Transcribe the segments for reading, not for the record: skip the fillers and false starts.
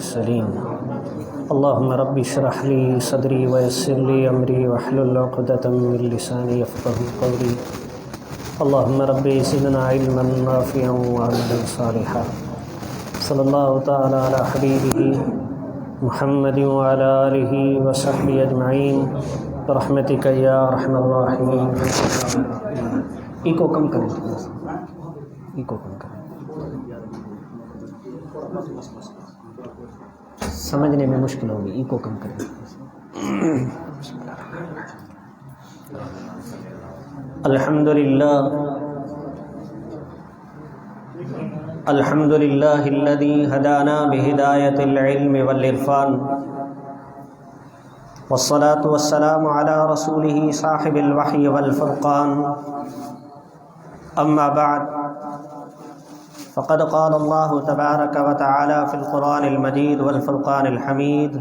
المرسلين اللهم رب اشرح لي صدري ويسر لي أمري واحلل عقدة من لساني يفقهوا قولي اللهم رب زدنا علما نافعا وعملا صالحا صلی اللہ تعالی علی حبیبہ محمد وعلی آلہ وصحبہ اجمعین برحمتک یا ارحم الراحمین۔ ایکو کم کریں، ایکو کم کریں، سمجھنے میں مشکل ہوگی، ایکو کم کریں۔ الحمد للہ الذی ہدانا بہدایۃ العلم والعرفان والصلاة والسلام علی رسولہ صاحب الوحی والفرقان، اما بعد فقد قال اللہ تبارک وتعالی فی القرآن المجید والفرقان الحمید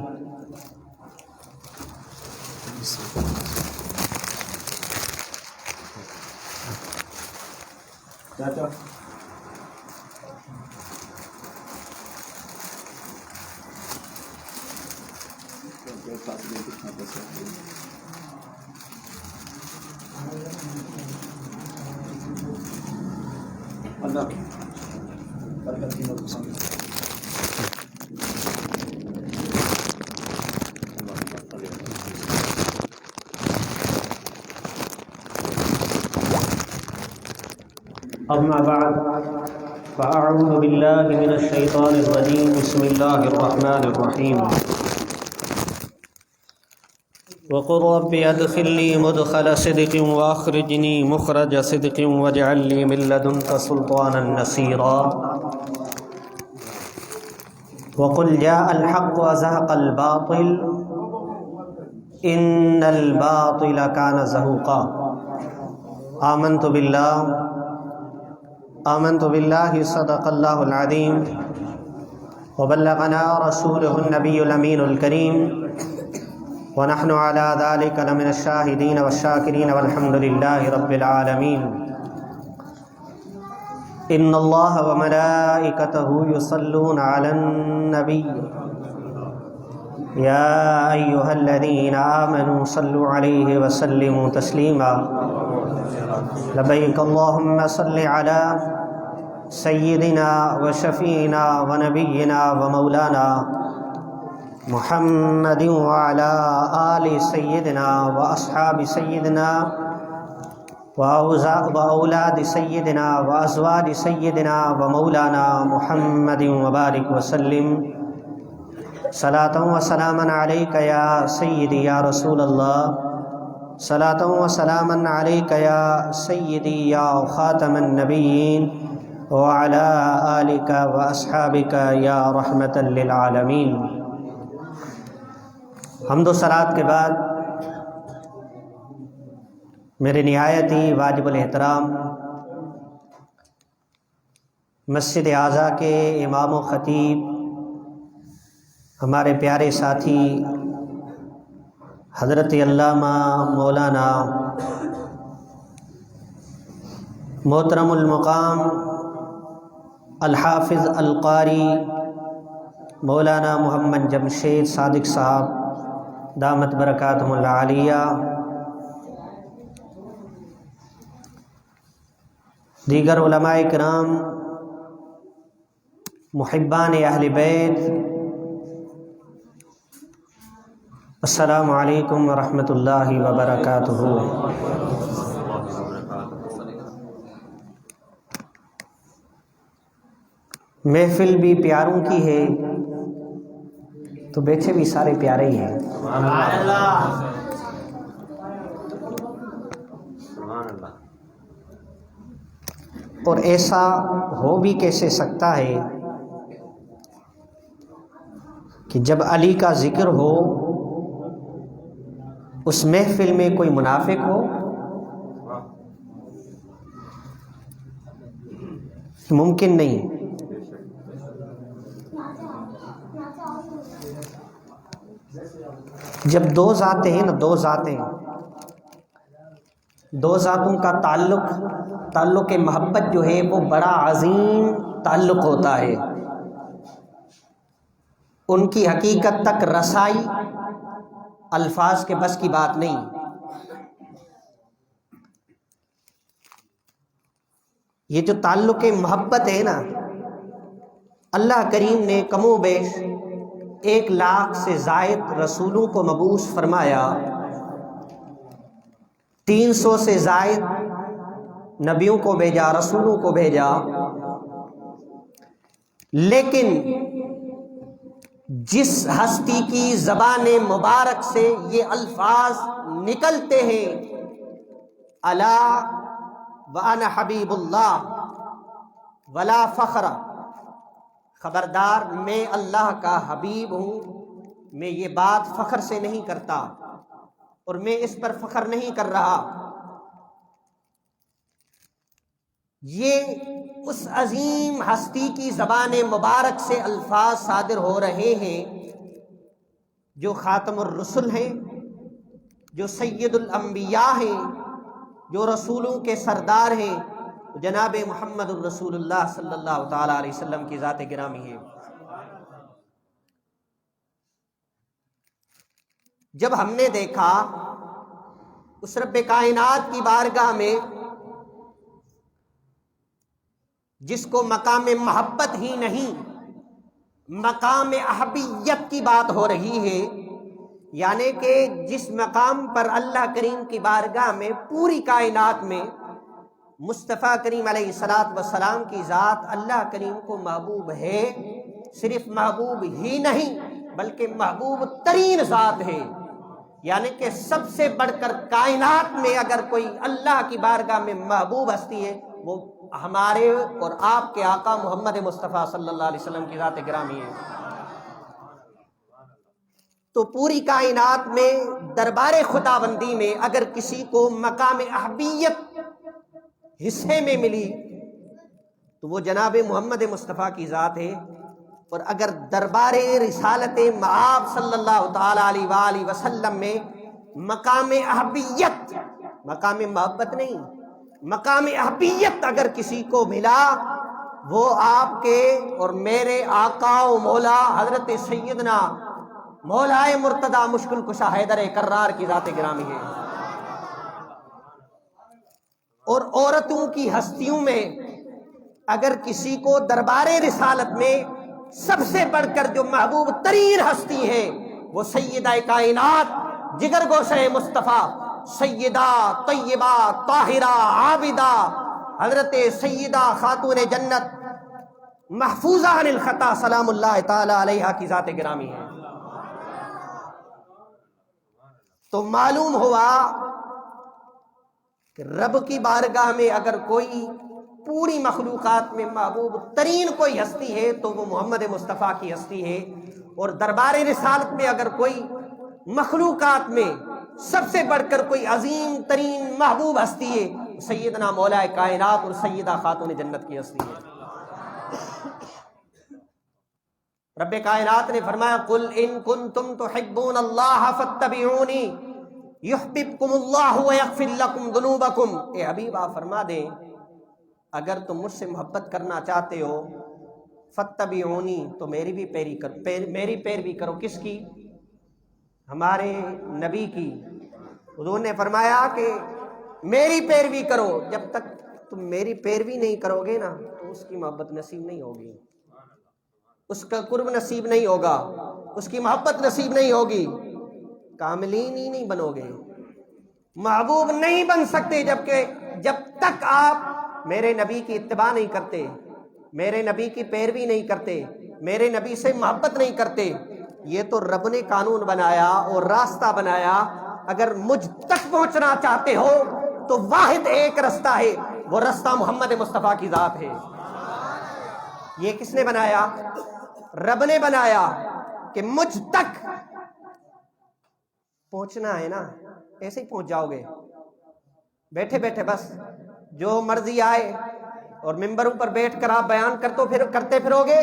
اما بعد فاعوذ باللہ من الشیطان الرجیم بسم اللہ الرحمن الرحیم وقل رب ادخلنی مدخل صدق واخرجنی مخرج صدق واجعل لی من لدنک سلطانا نصیرا وقل جاء الحق وزهق الباطل ان الباطل كان زهوقا آمنت باللہ صدق اللہ العظیم وبلغنا رسولہ النبی الامین الکریم ونحن على ذلك لمن الشاہدین والشاکرین والحمد للہ رب العالمین۔ ان اللہ وملائکتہ یصلون علی النبی یا ایہا الذین آمنوا صلوا علیہ وسلموا تسلیما۔ لبیک اللہم صل علی سیدنا وشفینا ونبینا ومولانا محمد وعلی آل سیدنا واصحاب سیدنا واولاد سیدنا وازواج سیدنا ومولانا محمد وبارک وسلم۔ صلاۃ و سلاما علیک یا سیدی یا رسول اللہ، صلاۃ و سلاما علیک یا سیدی یا خاتم النبیین وعلی آلک واصحابک یا رحمۃ للعالمین۔ حمد و صلاۃ کے بعد میرے نہایت ہی واجب الاحترام مسجد اعظم کے امام و خطیب ہمارے پیارے ساتھی حضرت علامہ مولانا محترم المقام الحافظ القاری مولانا محمد جمشید صادق صاحب دامت برکاتہم العالیہ، دیگر علماء کرام، محبان اہل بیت، السلام علیکم ورحمۃ اللہ وبرکاتہ۔ محفل بھی پیاروں کی ہے تو بیٹھے بھی سارے پیارے ہی ہیں۔ اور ایسا ہو بھی کیسے سکتا ہے کہ جب علی کا ذکر ہو اس محفل میں کوئی منافق ہو؟ ممکن نہیں۔ جب دو ذاتیں ہیں نا، دو ذاتوں کا تعلق محبت جو ہے وہ بڑا عظیم تعلق ہوتا ہے، ان کی حقیقت تک رسائی الفاظ کے بس کی بات نہیں۔ یہ جو تعلق محبت ہے نا، اللہ کریم نے کم و بیش 1,00,000 سے زائد رسولوں کو مبعوث فرمایا، 300 سے زائد نبیوں کو بھیجا، رسولوں کو بھیجا، لیکن جس ہستی کی زبان مبارک سے یہ الفاظ نکلتے ہیں، الا وانا حبیب اللہ ولا فخر، خبردار میں اللہ کا حبیب ہوں، میں یہ بات فخر سے نہیں کرتا اور میں اس پر فخر نہیں کر رہا۔ یہ اس عظیم ہستی کی زبان مبارک سے الفاظ صادر ہو رہے ہیں جو خاتم الرسل ہیں، جو سید الانبیاء ہیں، جو رسولوں کے سردار ہیں، جناب محمد الرسول اللہ صلی اللہ تعالی علیہ وسلم کی ذات گرامی ہے۔ جب ہم نے دیکھا اس رب کائنات کی بارگاہ میں جس کو مقام محبت ہی نہیں مقام احبیت کی بات ہو رہی ہے، یعنی کہ جس مقام پر اللہ کریم کی بارگاہ میں پوری کائنات میں مصطفیٰ کریم علیہ الصلاۃ والسلام کی ذات اللہ کریم کو محبوب ہے، صرف محبوب ہی نہیں بلکہ محبوب ترین ذات ہے، یعنی کہ سب سے بڑھ کر کائنات میں اگر کوئی اللہ کی بارگاہ میں محبوب ہستی ہے وہ ہمارے اور آپ کے آقا محمد مصطفیٰ صلی اللہ علیہ وسلم کی ذات گرامی ہے۔ تو پوری کائنات میں دربار خداوندی میں اگر کسی کو مقام احبیت حصے میں ملی تو وہ جناب محمد مصطفیٰ کی ذات ہے، اور اگر دربار رسالت مآب صلی اللہ تعالی علیہ وآلہ وسلم میں مقام احبیت، مقام محبت نہیں، مقام احبیت اگر کسی کو ملا وہ آپ کے اور میرے آقا و مولا حضرت سیدنا مولائے مرتضی مشکل کشا حیدر کرار کی ذات گرامی ہے۔ اور عورتوں کی ہستیوں میں اگر کسی کو دربار رسالت میں سب سے بڑھ کر جو محبوب ترین ہستی ہے وہ سیدہ کائنات جگر گوشہ مصطفیٰ سیدہ طیبہ طاہرہ عابدہ حضرت سیدہ خاتون جنت محفوظہ عن الخطا سلام اللہ تعالی علیہا کی ذات گرامی ہے۔ تو معلوم ہوا کہ رب کی بارگاہ میں اگر کوئی پوری مخلوقات میں محبوب ترین کوئی ہستی ہے تو وہ محمد مصطفیٰ کی ہستی ہے، اور دربار رسالت میں اگر کوئی مخلوقات میں سب سے بڑھ کر کوئی عظیم ترین محبوب ہستی ہے سیدنا مولا کائنات اور سیدہ خاتون جنت کی ہستی ہے۔ رب کائنات نے فرمایا قل ان کنتم تحبون اللہ فاتبعونی یحببکم اللہ ویغفر لکم ذنوبکم، اے حبیب آپ فرما دیں اگر تم مجھ سے محبت کرنا چاہتے ہو فاتبعونی تو میری بھی میری پیروی کرو۔ کس کی؟ ہمارے نبی کی۔ حضور نے فرمایا کہ میری پیروی کرو، جب تک تم میری پیروی نہیں کرو گے نا تو اس کی محبت نصیب نہیں ہوگی، اس کا قرب نصیب نہیں ہوگا، اس کی محبت نصیب نہیں ہوگی، کاملین ہی نہیں بنو گے، محبوب نہیں بن سکتے جب تک آپ میرے نبی کی اتباع نہیں کرتے، میرے نبی کی پیروی نہیں کرتے، میرے نبی سے محبت نہیں کرتے۔ یہ تو رب نے قانون بنایا اور راستہ بنایا، اگر مجھ تک پہنچنا چاہتے ہو تو واحد ایک رستہ ہے، وہ رستہ محمد مصطفیٰ کی ذات ہے۔ یہ کس نے بنایا؟ رب نے بنایا کہ مجھ تک پہنچنا ہے نا، ایسے ہی پہنچ جاؤ گے بیٹھے بیٹھے، بس جو مرضی آئے اور ممبروں پر بیٹھ کر آپ بیان کرتے پھرو گے۔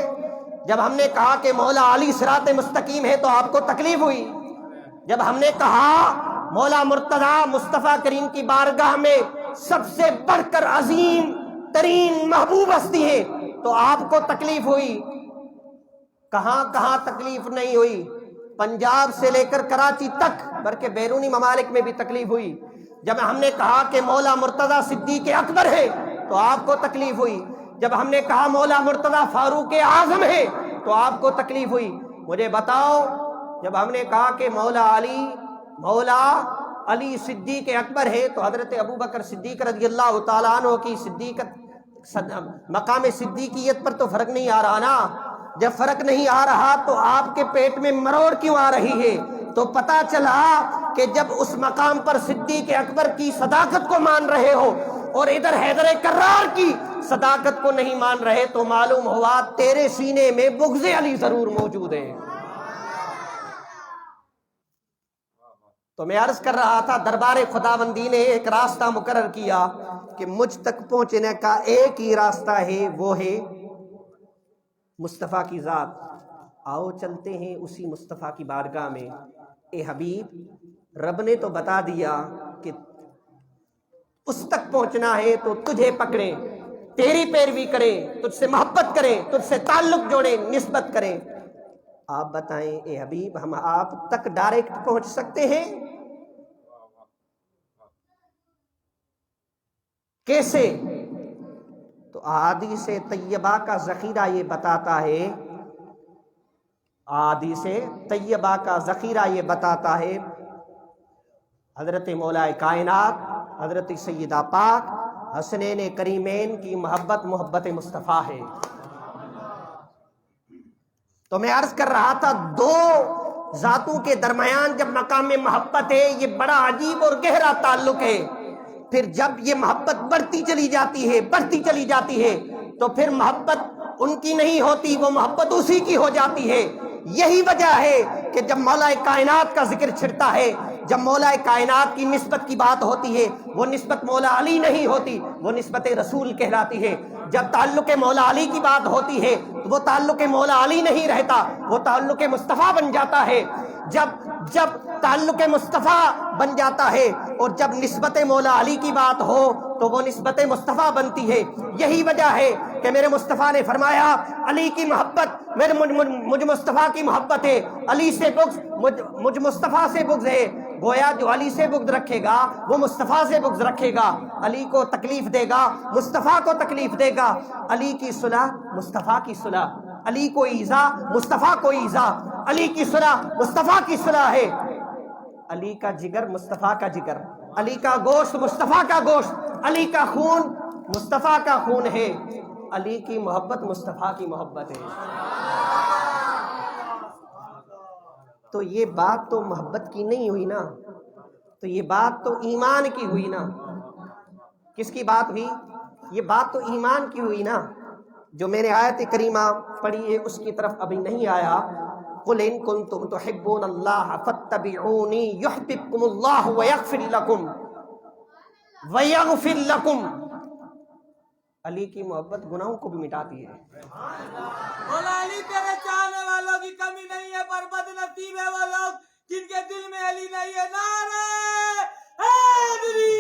جب ہم نے کہا کہ مولا علی صراط مستقیم ہے تو آپ کو تکلیف ہوئی، جب ہم نے کہا مولا مرتضی مصطفیٰ کریم کی بارگاہ میں سب سے بڑھ کر عظیم ترین محبوب ہستی ہے تو آپ کو تکلیف ہوئی۔ کہاں کہاں تکلیف نہیں ہوئی، پنجاب سے لے کر کراچی تک، بلکہ بیرونی ممالک میں بھی تکلیف ہوئی۔ جب ہم نے کہا کہ مولا مرتضیٰ صدیق اکبر ہے تو آپ کو تکلیف ہوئی، جب ہم نے کہا مولا مرتضیٰ فاروق اعظم ہے تو آپ کو تکلیف ہوئی۔ مجھے بتاؤ، جب ہم نے کہا کہ مولا علی صدیق اکبر ہے تو حضرت ابوبکر صدیق رضی اللہ تعالیٰ عنہ کی مقام صدیقیت پر تو فرق نہیں آ رہا نا؟ جب فرق نہیں آ رہا تو آپ کے پیٹ میں مروڑ کیوں آ رہی ہے؟ تو پتا چلا کہ جب اس مقام پر صدیق اکبر کی صداقت کو مان رہے ہو اور ادھر حیدر کرار کی صداقت کو نہیں مان رہے تو معلوم ہوا تیرے سینے میں بغض علی ضرور موجود ہے۔ تو میں عرض کر رہا تھا، دربار خداوندی نے ایک راستہ مقرر کیا کہ مجھ تک پہنچنے کا ایک ہی راستہ ہے، وہ ہے مصطفیٰ کی ذات۔ آؤ چلتے ہیں اسی مصطفیٰ کی بارگاہ میں۔ اے حبیب، رب نے تو بتا دیا کہ اس تک پہنچنا ہے تو تجھے پکڑیں، تیری پیروی کریں، تجھ سے محبت کریں، تجھ سے تعلق جوڑیں، نسبت کریں۔ آپ بتائیں اے حبیب، ہم آپ تک ڈائریکٹ پہنچ سکتے ہیں؟ کیسے؟ تو احادیث طیبہ کا ذخیرہ یہ بتاتا ہے، احادیث طیبہ کا ذخیرہ یہ بتاتا ہے، حضرت مولا کائنات حضرت سیدہ پاک حسنین کریمین کی محبت مصطفیٰ ہے۔ تو میں عرض کر رہا تھا، دو ذاتوں کے درمیان جب مقام محبت ہے، یہ بڑا عجیب اور گہرا تعلق ہے۔ پھر جب یہ محبت بڑھتی چلی جاتی ہے تو پھر محبت ان کی نہیں ہوتی، وہ محبت اسی کی ہو جاتی ہے۔ یہی وجہ ہے کہ جب مولا کائنات کا ذکر چھڑتا ہے، جب مولا کائنات کی نسبت کی بات ہوتی ہے، وہ نسبت مولا علی نہیں ہوتی، وہ نسبت رسول کہلاتی ہے۔ جب تعلق مولا علی کی بات ہوتی ہے تو وہ تعلق مولا علی نہیں رہتا، وہ تعلق مصطفیٰ بن جاتا ہے۔ جب تعلق مصطفیٰ بن جاتا ہے اور جب نسبت مولا علی کی بات ہو تو وہ نسبت مصطفیٰ بنتی ہے۔ یہی وجہ ہے کہ میرے مصطفیٰ نے فرمایا، علی کی محبت مجھ مصطفیٰ کی محبت ہے، علی سے بغض مجھ مصطفیٰ سے بغض ہے۔ گویا جو علی سے بغض رکھے گا وہ مصطفیٰ سے بغض رکھے گا، علی کو تکلیف دے گا، مصطفیٰ کو تکلیف دے گا۔ علی کی صلح مصطفیٰ کی صلح، علی کو ایذا مصطفیٰ کو ایذا، علی کی صلح مصطفیٰ کی صلح ہے۔ علی کا جگر مصطفیٰ کا جگر، علی کا گوشت مصطفیٰ کا گوشت، علی کا خون مصطفیٰ کا خون ہے، علی کی محبت مصطفیٰ کی محبت ہے۔ تو یہ بات تو محبت کی نہیں ہوئی نا، تو یہ بات تو ایمان کی ہوئی نا۔ کس کی بات ہوئی؟ یہ بات تو ایمان کی ہوئی نا۔ جو میں نے آیت کریمہ پڑھی ہے اس کی طرف ابھی نہیں آیا، قُلْ إِن كُنتُمْ تُحِبُّونَ اللَّهَ فَاتَّبِعُونِي يُحْبِبْكُمُ اللَّهُ وَيَغْفِرْ لَكُمْ۔ علی کی محبت گناہوں کو بھی مٹاتی ہے۔ مولا علی تیرے چاہنے والوں کی کمی نہیں ہے، پر بد نصیب ہے وہ لوگ جن کے دل میں علی نہیں ہے۔ نعرہ حیدری!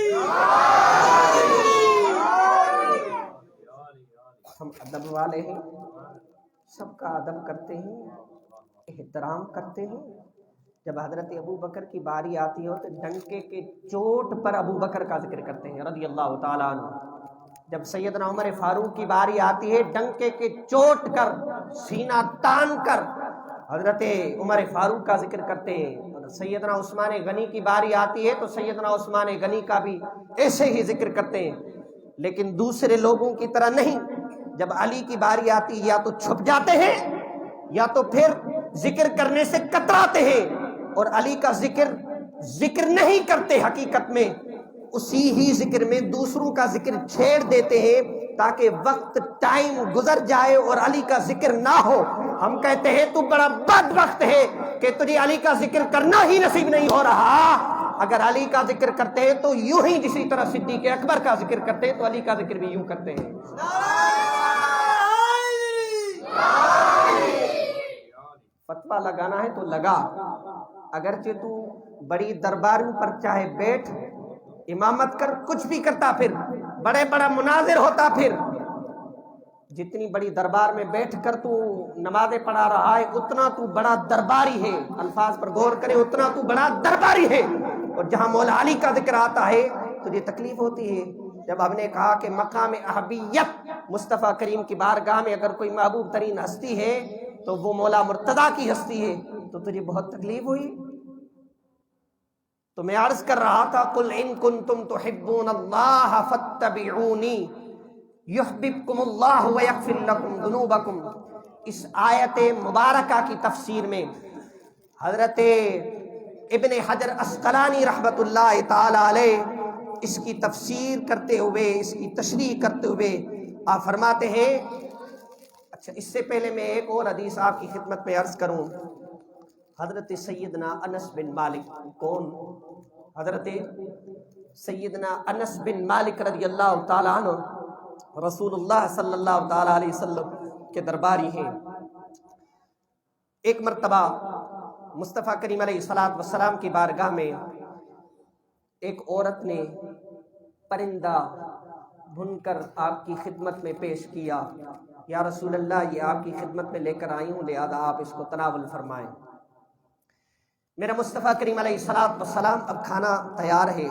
ہم ادب والے ہیں، سب کا ادب کرتے ہیں، احترام کرتے ہیں۔ جب حضرت ابوبکر کی باری آتی ہو تو ڈنکے کے چوٹ پر ابوبکر کا ذکر کرتے ہیں رضی اللہ تعالیٰ عنہ۔ جب سیدنا عمر فاروق کی باری آتی ہے، ڈنکے کے چوٹ کر، سینہ تان کر حضرت عمر فاروق کا ذکر کرتے ہیں۔ سیدنا عثمان غنی کی باری آتی ہے تو سیدنا عثمان غنی کا بھی ایسے ہی ذکر کرتے ہیں، لیکن دوسرے لوگوں کی طرح نہیں۔ جب علی کی باری آتی ہے یا تو چھپ جاتے ہیں یا تو پھر ذکر کرنے سے کتراتے ہیں، اور علی کا ذکر نہیں کرتے، حقیقت میں اسی ہی ذکر میں دوسروں کا ذکر چھیڑ دیتے ہیں تاکہ وقت ٹائم گزر جائے اور علی کا ذکر نہ ہو۔ ہم کہتے ہیں تو بڑا بدبخت ہے کہ تجھے علی کا ذکر کرنا ہی نصیب نہیں ہو رہا۔ اگر علی کا ذکر کرتے ہیں تو یوں ہی جسی طرح صدیق اکبر کا ذکر کرتے ہیں تو علی کا ذکر بھی یوں کرتے ہیں۔ فتویٰ لگانا ہے تو لگا، اگرچہ تو بڑی درباروں پر چاہے بیٹھ، امامت کر، کچھ بھی کرتا، پھر بڑا مناظر ہوتا، پھر جتنی بڑی دربار میں بیٹھ کر تو نمازیں پڑھا رہا ہے اتنا تو بڑا درباری ہے. الفاظ پر غور کرے, اتنا تو بڑا درباری ہے. اور جہاں مولا علی کا ذکر آتا ہے تجھے تکلیف ہوتی ہے. جب ہم نے کہا کہ مقام احبیت مصطفیٰ کریم کی بارگاہ میں اگر کوئی محبوب ترین ہستی ہے تو وہ مولا مرتضیٰ کی ہستی ہے, تو تجھے بہت تکلیف ہوئی. تو میں عرض کر رہا تھا قل ان کنتم تحبون اللہ فاتبعونی یحببکم اللہ ویغفر لکم ذنوبکم. اس آیت مبارکہ کی تفسیر میں حضرت ابن حجر عسقلانی رحمۃ اللہ تعالی علیہ اس کی تفسیر کرتے ہوئے, اس کی تشریح کرتے ہوئے آپ فرماتے ہیں. اچھا, اس سے پہلے میں ایک اور حدیث آپ کی خدمت میں عرض کروں. حضرت سیدنا انس بن مالک, کون؟ حضرت سیدنا انس بن مالک رضی اللہ تعالیٰ عنہ رسول اللہ صلی اللہ تعالیٰ علیہ وسلم کے درباری ہیں. ایک مرتبہ مصطفیٰ کریم علیہ الصلوۃ والسلام کی بارگاہ میں ایک عورت نے پرندہ بھن کر آپ کی خدمت میں پیش کیا. یا رسول اللہ, یہ آپ کی خدمت میں لے کر آئی ہوں, لہذا آپ اس کو تناول فرمائیں. میرا مصطفیٰ کریم علیہ الصلوۃ والسلام اب کھانا تیار ہے,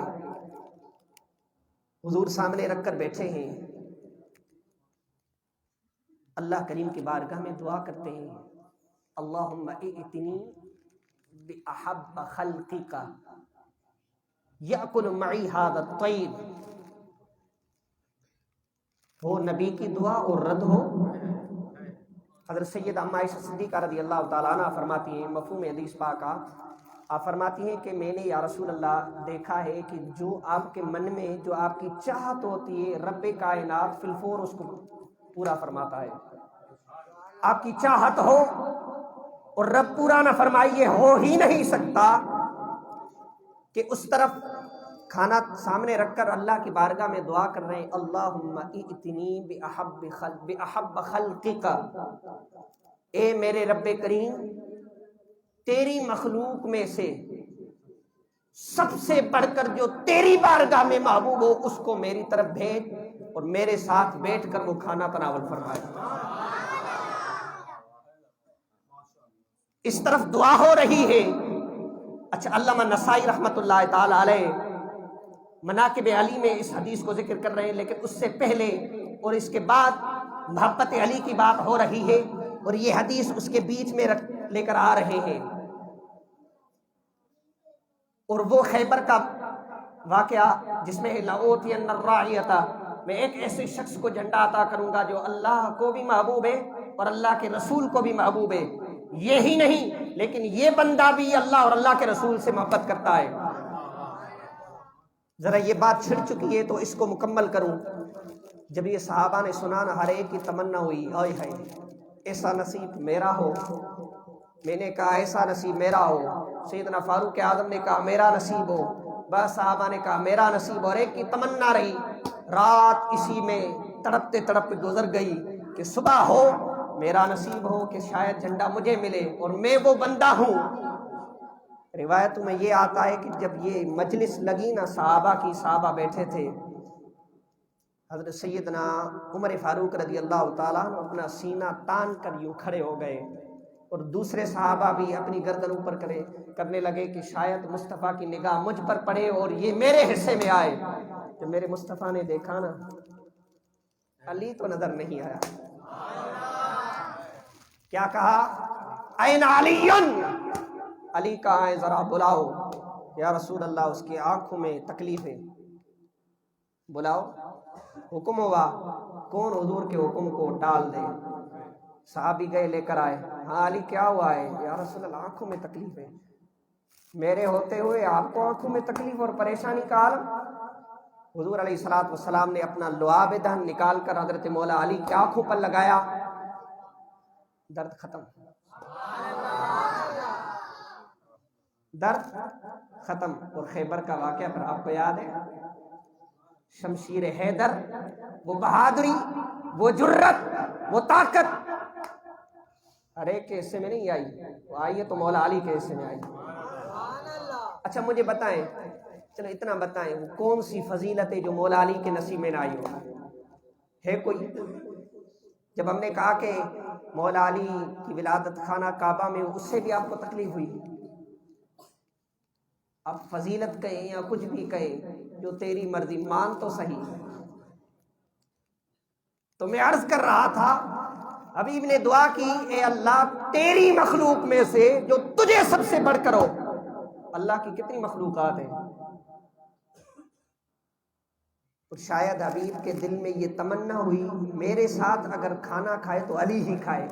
حضور سامنے رکھ کر بیٹھے ہیں. اللہ کریم کی بارگاہ میں دعا کرتے ہیں, اللہم ائتنی بأحب خلقک یأکل معی ھذا الطیر. ہو نبی کی دعا اور رد ہو. حضرت سیدہ اما عائشہ صدیقہ رضی اللہ تعالیٰ عنہ فرماتی ہیں, مفہوم حدیث پاک آپ فرماتی ہیں کہ میں نے یا رسول اللہ دیکھا ہے کہ جو آپ کے من میں جو آپ کی چاہت ہوتی ہے رب کائنات فی الفور اس کو پورا فرماتا ہے. آپ کی چاہت ہو اور رب پورا نہ فرمائیے, ہو ہی نہیں سکتا کہ اس طرف کھانا سامنے رکھ کر اللہ کی بارگاہ میں دعا کر رہے ہیں, اللہم ائتنی بأحب خلقک, اے میرے رب کریم تیری مخلوق میں سے سب سے بڑھ کر جو تیری بارگاہ میں محبوب ہو اس کو میری طرف بھیج اور میرے ساتھ بیٹھ کر وہ کھانا تناول فرمائے. اس طرف دعا ہو رہی ہے. اچھا, علامہ نسائی رحمۃ اللہ تعالی علیہ مناقب علی میں اس حدیث کو ذکر کر رہے ہیں, لیکن اس سے پہلے اور اس کے بعد محبت علی کی بات ہو رہی ہے اور یہ حدیث اس کے بیچ میں لے کر آ رہے ہیں. اور وہ خیبر کا واقعہ جس میں لَأُوتِيَنَّ الرَّاعِيَةَ, میں ایک ایسے شخص کو جھنڈا عطا کروں گا جو اللہ کو بھی محبوب ہے اور اللہ کے رسول کو بھی محبوب ہے. یہی نہیں لیکن یہ بندہ بھی اللہ اور اللہ کے رسول سے محبت کرتا ہے. ذرا یہ بات چھڑ چکی ہے تو اس کو مکمل کروں. جب یہ صحابہ نے سنا نا, ہر ایک کی تمنا ہوئی, آئے ہائے ایسا نصیب میرا ہو. میں نے کہا ایسا نصیب میرا ہو. سیدنا فاروق اعظم نے کہا میرا نصیب ہو. بس صحابہ نے کہا میرا نصیب ہو. اور ایک کی تمنا رہی. رات اسی میں تڑپتے تڑپتے گزر گئی کہ صبح ہو میرا نصیب ہو کہ شاید جھنڈا مجھے ملے اور میں وہ بندہ ہوں. روایتوں میں یہ آتا ہے کہ جب یہ مجلس لگی نا صحابہ کی, صحابہ بیٹھے تھے, حضرت سیدنا عمر فاروق رضی اللہ تعالیٰ عنہ اپنا سینہ تان کر یوں کھڑے ہو گئے اور دوسرے صحابہ بھی اپنی گردن اوپر کرنے لگے کہ شاید مصطفیٰ کی نگاہ مجھ پر پڑے اور یہ میرے حصے میں آئے. جب میرے مصطفیٰ نے دیکھا نا, علی تو نظر نہیں آیا. کیا کہا, این علی, علی کہاں ہے ذرا بلاؤ. یا رسول اللہ اس کی آنکھوں میں تکلیف ہے, بلاؤ. حکم ہوا, کون حضور کے حکم کو ٹال دے. صحابی گئے لے کر آئے. ہاں علی کیا ہوا ہے؟ یا رسول اللہ آنکھوں میں تکلیف ہے. میرے ہوتے ہوئے آپ کو آنکھوں میں تکلیف اور پریشانی کا عالم. حضور علیہ الصلوۃ والسلام نے اپنا لعاب دہن نکال کر حضرت مولا علی کی آنکھوں پر لگایا, درد ختم, درد ختم. اور خیبر کا واقعہ پر آپ کو یاد ہے, شمشیر حیدر, وہ بہادری, وہ جرت, وہ طاقت ہر ایک کے حصے میں نہیں آئی, وہ آئی ہے تو مولا علی کے حصے میں آئی. اچھا مجھے بتائیں, چلو اتنا بتائیں, وہ کون سی فضیلت ہے جو مولا علی کے نصیب میں نہ آئی ہو؟ ہے کوئی؟ جب ہم نے کہا کہ مولا علی کی ولادت خانہ کعبہ میں، اس سے بھی آپ کو تکلیف ہوئی؟ اب فضیلت کہیں یا کچھ بھی کہیں، جو تیری مرضی، مان تو صحیح۔ تو میں عرض کر رہا تھا، حبیب نے دعا کی، اے اللہ تیری مخلوق میں سے جو تجھے سب سے بڑھ کر ہو۔ اللہ کی کتنی مخلوقات ہیں، اور شاید حبیب کے دل میں یہ تمنا ہوئی، میرے ساتھ اگر کھانا کھائے تو علی ہی کھائے۔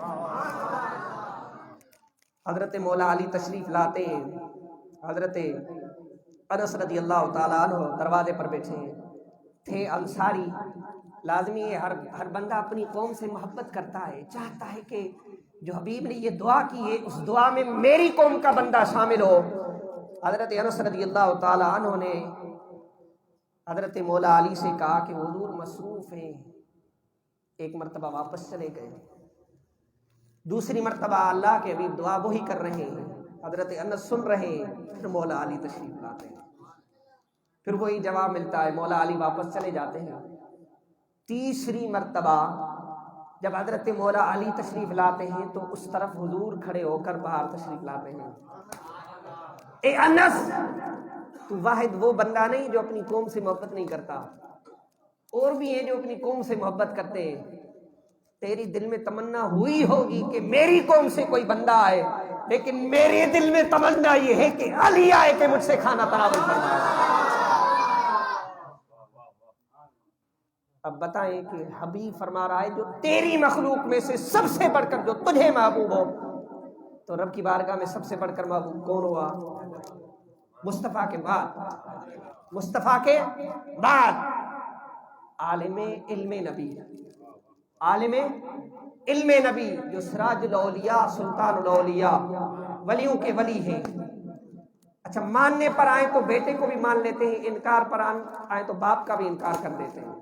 حضرت مولا علی تشریف لاتے ہیں، حضرت انس رضی اللہ تعالیٰ عنہ دروازے پر بیٹھے تھے، انصاری۔ لازمی ہے، ہر بندہ اپنی قوم سے محبت کرتا ہے، چاہتا ہے کہ جو حبیب نے یہ دعا کی ہے اس دعا میں میری قوم کا بندہ شامل ہو۔ حضرت انس رضی اللہ تعالیٰ عنہ نے حضرت مولا علی سے کہا کہ حضور مصروف ہیں، ایک مرتبہ واپس چلے گئے، دوسری مرتبہ اللہ کے حبیب دعا وہی کر رہے ہیں، حضرت انس سن رہے ہیں، پھر مولا علی تشریف لاتے ہیں، پھر وہی جواب ملتا ہے، مولا علی واپس چلے جاتے ہیں۔ تیسری مرتبہ جب حضرت مولا علی تشریف لاتے ہیں تو اس طرف حضور کھڑے ہو کر باہر تشریف لاتے ہیں۔ اے انس، تو واحد وہ بندہ نہیں جو اپنی قوم سے محبت نہیں کرتا، اور بھی ہیں جو اپنی قوم سے محبت کرتے ہیں۔ تیری دل میں تمنا ہوئی ہوگی کہ میری قوم سے کوئی بندہ آئے، لیکن میرے دل میں تمنا یہ ہے کہ علی آئے کہ مجھ سے کھانا تناول فرمائے۔ اب بتائیں کہ حبیب فرما رہا ہے جو تیری مخلوق میں سے سب سے بڑھ کر جو تجھے محبوب ہو، تو رب کی بارگاہ میں سب سے بڑھ کر محبوب کون ہوا؟ مصطفیٰ کے بعد، مصطفیٰ کے بعد عالم علم نبی، عالم علم نبی جو سراج الاولیاء، سلطان الاولیاء، ولیوں کے ولی ہیں۔ اچھا، ماننے پر آئیں تو بیٹے کو بھی مان لیتے ہیں، انکار پر آئیں تو باپ کا بھی انکار کر دیتے ہیں۔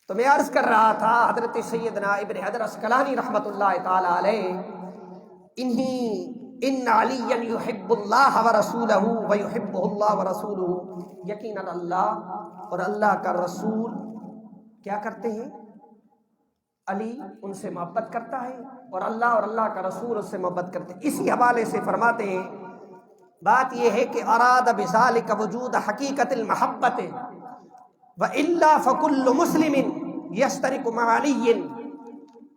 تو میں عرض کر رہا تھا، حضرت سیدنا ابن حجر عسقلانی رحمۃ اللہ تعالی علیہ، ان علی یحب اللہ ورسولہ ویحبہ اللہ ورسولہ، یقیناً اللہ اور اللہ کا رسول کیا کرتے ہیں؟ علی ان سے محبت کرتا ہے، اور اللہ اور اللہ کا رسول اس سے محبت کرتے ہیں۔ اسی حوالے سے فرماتے ہیں، بات یہ ہے کہ اراد بذالک وجود حقیقت المحبت وَإِلَّا فَكُلُّ مُسْلِمٍ يَشْتَرِكُ مَعَ عَلِيٍّ۔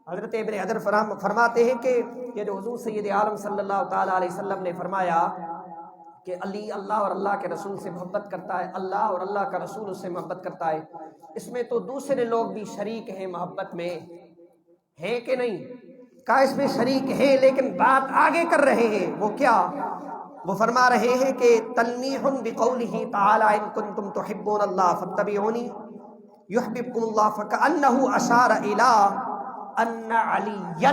حضرت ابن حجر فرماتے ہیں کہ یہ جو حضور سید عالم صلی اللہ تعالیٰ علیہ وسلم نے فرمایا کہ علی اللہ اور اللہ کے رسول سے محبت کرتا ہے، اللہ اور اللہ کا رسول اس سے محبت کرتا ہے، اس میں تو دوسرے لوگ بھی شریک ہیں محبت میں، ہیں کہ نہیں؟ کہا اس میں شریک ہیں، لیکن بات آگے کر رہے ہیں، وہ کیا؟ وہ فرما رہے ہیں کہ تلمیح بقولہ تعالی ان کنتم تحبون اللہ فاتبعونی یحببکم اللہ، فکأنہ اشار الی ان علیا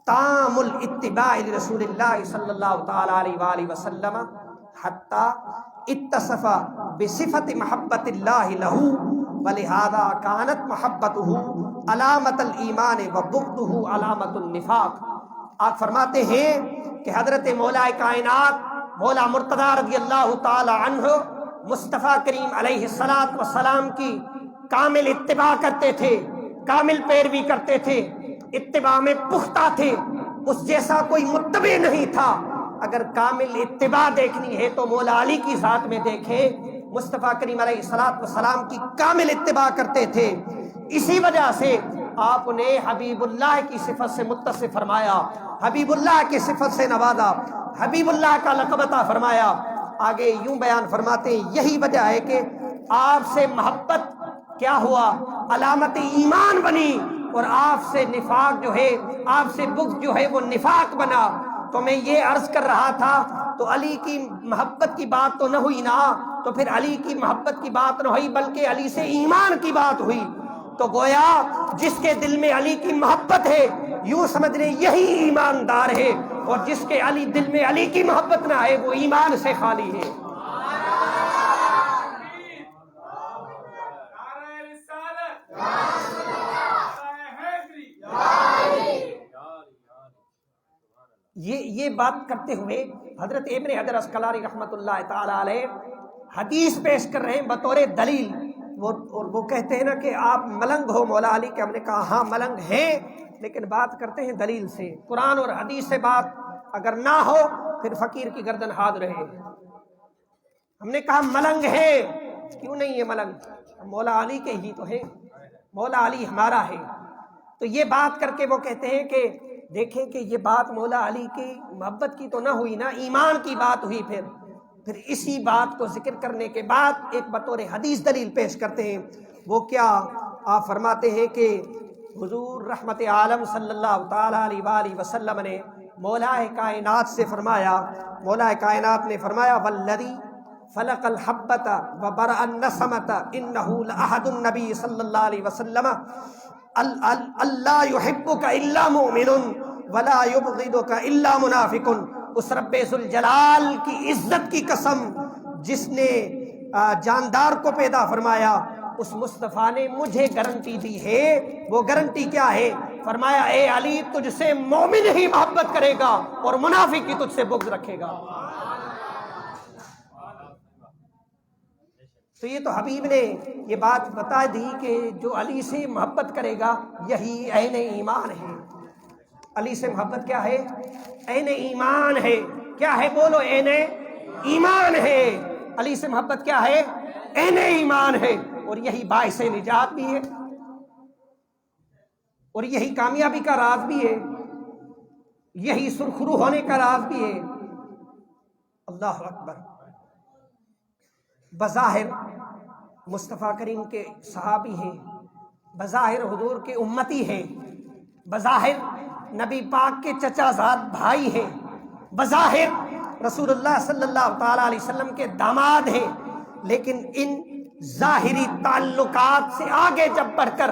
تام الاتباع لرسول اللہ صلی اللہ تعالی علیہ وآلہ وسلم حتی اتصف بصفت محبت اللہ لہ، ولہذا کانت محبتہ علامت الایمان وبغضہ علامت النفاق۔ آپ فرماتے ہیں کہ حضرت مولا کائنات مولا مرتضی رضی اللہ تعالی عنہ مصطفیٰ کریم علیہ السلام کی کامل اتباع کرتے تھے، کامل پیروی کرتے تھے، اتباع میں پختہ تھے، اس جیسا کوئی متبع نہیں تھا۔ اگر کامل اتباع دیکھنی ہے تو مولا علی کی ذات میں دیکھیں، مصطفیٰ کریم علیہ السلام کی کامل اتباع کرتے تھے۔ اسی وجہ سے آپ نے حبیب اللہ کی صفت سے متصف فرمایا، حبیب اللہ کی صفت سے نوازا، حبیب اللہ کا لقب عطا فرمایا۔ آگے یوں بیان فرماتے ہیں، یہی وجہ ہے کہ آپ سے محبت کیا ہوا؟ علامت ایمان بنی، اور آپ سے نفاق جو ہے، آپ سے بغض جو ہے وہ نفاق بنا۔ تو میں یہ عرض کر رہا تھا، تو علی کی محبت کی بات تو نہ ہوئی نا، تو پھر علی کی محبت کی بات نہ ہوئی بلکہ علی سے ایمان کی بات ہوئی۔ تو گویا جس کے دل میں علی کی محبت ہے، یوں سمجھ لیں یہی ایماندار ہے، اور جس کے دل میں علی کی محبت نہ ہے وہ ایمان سے خالی ہے۔ یہ بات کرتے ہوئے حضرت ابن حجر عسقلانی رحمۃ اللہ تعالی علیہ حدیث پیش کر رہے ہیں بطور دلیل۔ اور وہ کہتے ہیں نا کہ آپ ملنگ ہو مولا علی، کہ ہم نے کہا ہاں ملنگ ہیں، لیکن بات کرتے ہیں دلیل سے، قرآن اور حدیث سے بات اگر نہ ہو پھر فقیر کی گردن ہاتھ رہے۔ ہم نے کہا ملنگ ہے، کیوں نہیں ہے ملنگ؟ مولا علی کے ہی تو ہے، مولا علی ہمارا ہے۔ تو یہ بات کر کے وہ کہتے ہیں کہ دیکھیں کہ یہ بات مولا علی کی محبت کی تو نہ ہوئی نا، ایمان کی بات ہوئی۔ پھر اسی بات کو ذکر کرنے کے بعد ایک بطور حدیث دلیل پیش کرتے ہیں۔ وہ کیا؟ آپ فرماتے ہیں کہ حضور رحمت عالم صلی اللہ تعالی علیہ وآلہ وسلم نے مولا کائنات سے فرمایا، مولا کائنات نے فرمایا والذی فلق الحبۃ وبرأ النسمۃ انہ لأحد النبی صلی اللہ علیہ وسلم اللہ یحبک الا مؤمن ولا یبغضک الا منافق۔ اس رب ذوالجلال کی عزت کی قسم جس نے جاندار کو پیدا فرمایا، اس مصطفیٰ نے مجھے گارنٹی دی ہے۔ وہ گارنٹی کیا ہے؟ فرمایا اے علی تجھ سے مومن ہی محبت کرے گا اور منافق ہی تجھ سے بغض رکھے گا۔ تو یہ تو حبیب نے یہ بات بتا دی کہ جو علی سے محبت کرے گا یہی عین ایمان ہے۔ علی سے محبت کیا ہے؟ عین ایمان ہے۔ کیا ہے؟ بولو، عین ایمان ہے۔ علی سے محبت کیا ہے؟ عین ایمان ہے، اور یہی باعث نجات بھی ہے، اور یہی کامیابی کا راز بھی ہے، یہی سرخرو ہونے کا راز بھی ہے۔ اللہ اکبر۔ بظاہر مصطفیٰ کریم کے صحابی ہیں، بظاہر حضور کے امتی ہیں، بظاہر نبی پاک کے چچا زاد بھائی ہیں، بظاہر رسول اللہ صلی اللہ تعالی علیہ وسلم کے داماد ہیں، لیکن ان ظاہری تعلقات سے آگے جب بڑھ کر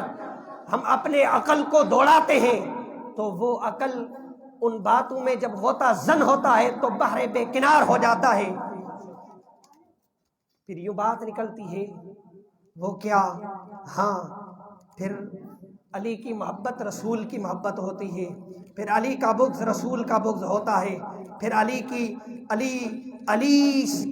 ہم اپنے عقل کو دوڑاتے ہیں تو وہ عقل ان باتوں میں جب غوطہ زن ہوتا ہے تو بحر بے کنار ہو جاتا ہے۔ پھر یوں بات نکلتی ہے، وہ کیا؟ ہاں، پھر علی کی محبت رسول کی محبت ہوتی ہے، پھر علی کا بغض رسول کا بغض ہوتا ہے، پھر علی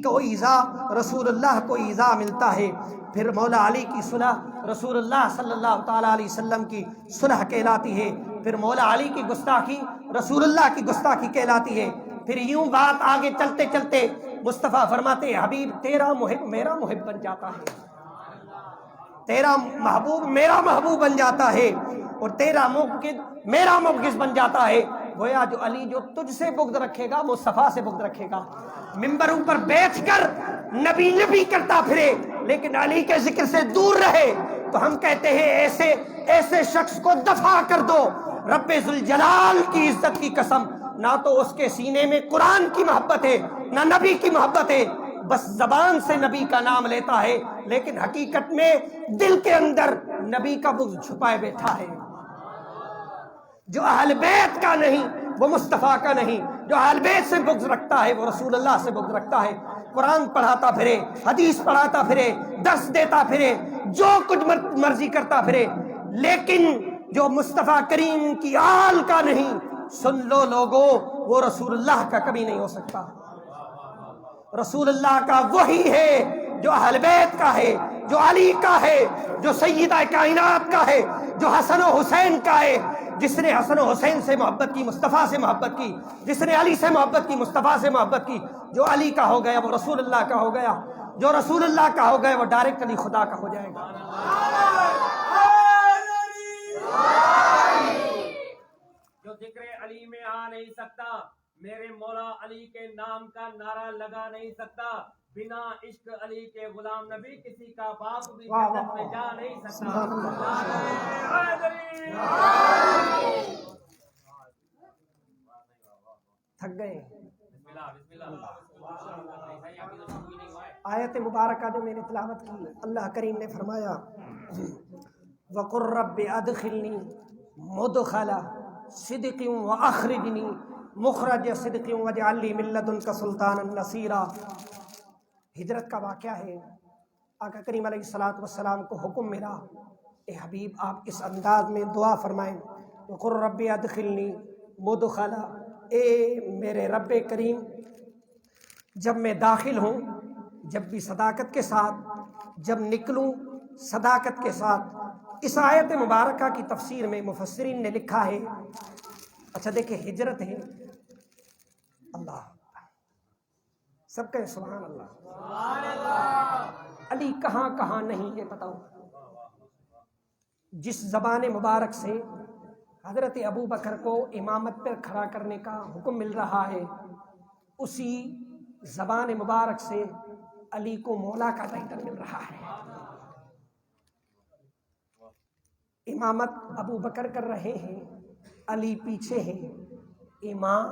کو ایذا رسول اللہ کو ایذا ملتا ہے، پھر مولا علی کی صلح رسول اللہ صلی اللہ تعالی علیہ وسلم کی صلح کہلاتی ہے، پھر مولا علی کی گستاخی رسول اللہ کی گستاخی کہلاتی ہے۔ پھر یوں بات آگے چلتے چلتے مصطفیٰ فرماتے ہیں حبیب تیرا محب میرا محب بن جاتا ہے، تیرا محبوب میرا محبوب بن جاتا ہے، اور تیرا مبغض میرا مبغض بن جاتا ہے۔ گویا جو علی جو تجھ سے بغض رکھے گا مصطفیٰ سے بغض رکھے گا۔ ممبروں پر بیٹھ کر نبی نبی کرتا پھرے لیکن علی کے ذکر سے دور رہے تو ہم کہتے ہیں ایسے شخص کو دفع کر دو۔ رب ذوالجلال کی عزت کی قسم، نہ تو اس کے سینے میں قرآن کی محبت ہے نہ نبی کی محبت ہے، بس زبان سے نبی کا نام لیتا ہے لیکن حقیقت میں دل کے اندر نبی کا بغض چھپائے بیٹھا ہے۔ جو اہل بیت کا نہیں وہ مصطفیٰ کا نہیں، جو اہل بیت سے بغض رکھتا ہے وہ رسول اللہ سے بغض رکھتا ہے۔ قرآن پڑھاتا پھرے، حدیث پڑھاتا پھرے، درس دیتا پھرے، جو کچھ مرضی کرتا پھرے، لیکن جو مصطفیٰ کریم کی آل کا نہیں، سن لو لوگو، وہ رسول اللہ کا کبھی نہیں ہو سکتا۔ رسول اللہ کا وہی ہے جو اہل بیت کا ہے، جو علی کا ہے، جو سیدہ کائنات کا ہے، جو حسن و حسین کا ہے۔ جس نے حسن و حسین سے محبت کی مصطفیٰ سے محبت کی، جس نے علی سے محبت کی مصطفیٰ سے محبت کی، جو علی کا ہو گیا وہ رسول اللہ کا ہو گیا، جو رسول اللہ کا ہو گیا وہ ڈائریکٹ علی خدا کا ہو جائے گا۔ جو ذکر علی میں آ نہیں سکتا، میرے مولا علی کے نام کا نعرہ لگا نہیں سکتا، بنا عشق علی کے غلام نبی کسی کا باپ بھی جنت میں جا نہیں سکتا۔ تھک گئے؟ آیت مبارکہ جو میں نے تلاوت کی، اللہ کریم نے فرمایا وَقُلْ رَبِّ أَدْخِلْنِي مُدْخَلَ صِدْقٍ وَأَخْرِجْنِي مُخْرَجَ صِدْقٍ وَاجْعَلْ لِي مِن لَّدُنكَ سُلْطَانًا نَصِيرًا۔ ہجرت کا واقعہ ہے، آقا کریم علیہ الصلوۃ والسلام کو حکم ملا، اے حبیب آپ اس انداز میں دعا فرمائیں، وَقُلْ رَبِّ أَدْخِلْنِي مُدْخَلَ، اے میرے رب کریم جب میں داخل ہوں، جب بھی صداقت کے ساتھ جب نکلوں صداقت کے ساتھ اس آیت مبارکہ کی تفسیر میں مفسرین نے لکھا ہے، اچھا دیکھیں ہجرت ہے، اللہ سب کہیں سبحان اللہ، علی کہاں کہاں نہیں ہے بتاؤ؟ جس زبان مبارک سے حضرت ابو بکر کو امامت پر کھڑا کرنے کا حکم مل رہا ہے، اسی زبان مبارک سے علی کو مولا کا ٹائٹل مل رہا ہے۔ امامت ابو بکر کر رہے ہیں، علی پیچھے ہیں، امام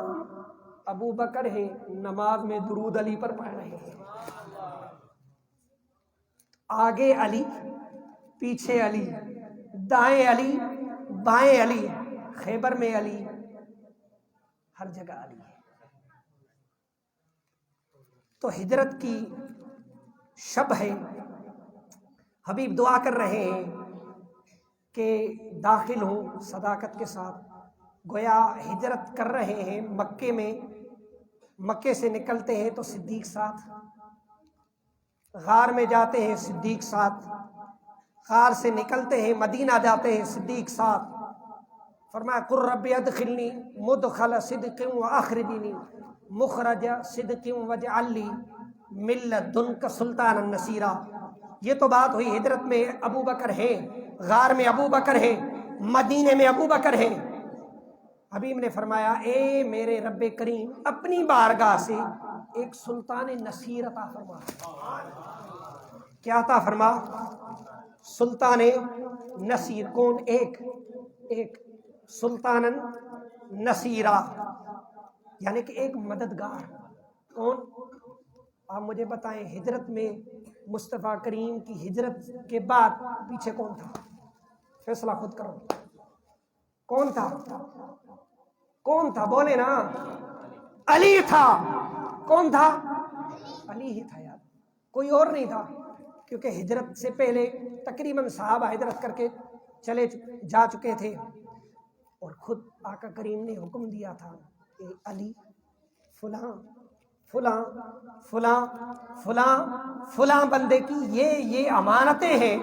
ابو بکر ہے، نماز میں درود علی پر پڑھ رہے ہیں، آگے علی پیچھے علی، دائیں علی بائیں علی، خیبر میں علی، ہر جگہ علی ہے۔ تو ہجرت کی شب ہے، حبیب دعا کر رہے ہیں کہ داخل ہوں صداقت کے ساتھ، گویا ہجرت کر رہے ہیں مکے میں، مکے سے نکلتے ہیں تو صدیق ساتھ، غار میں جاتے ہیں صدیق ساتھ، غار سے نکلتے ہیں مدینہ جاتے ہیں صدیق ساتھ، فرمایا قل رب ادخلنی مدخل صدق واخرجنی مخرج صدق واجعل لی من لدنک سلطانا نصیرا۔ یہ تو بات ہوئی ہجرت میں ابو بکر ہیں، غار میں ابو بکر ہیں، مدینے میں ابو بکر ہیں۔ حبیب نے فرمایا اے میرے رب کریم اپنی بارگاہ سے ایک سلطان نصیر عطا فرما۔ کیا عطا فرما؟ سلطان نصیر۔ کون؟ ایک سلطان نصیرہ، یعنی کہ ایک مددگار۔ کون؟ آپ مجھے بتائیں ہجرت میں مصطفیٰ کریم کی ہجرت کے بعد پیچھے کون تھا؟ فیصلہ خود کرو، کون تھا؟ کون تھا؟ بولے نا، علی تھا۔ کون تھا؟ علی ہی تھا یار، کوئی اور نہیں تھا، کیونکہ ہجرت سے پہلے تقریباً صحابہ ہجرت کر کے چلے جا چکے تھے، اور خود آقا کریم نے حکم دیا تھا کہ علی فلاں فلاں فلاں فلاں فلاں بندے کی یہ امانتیں ہیں،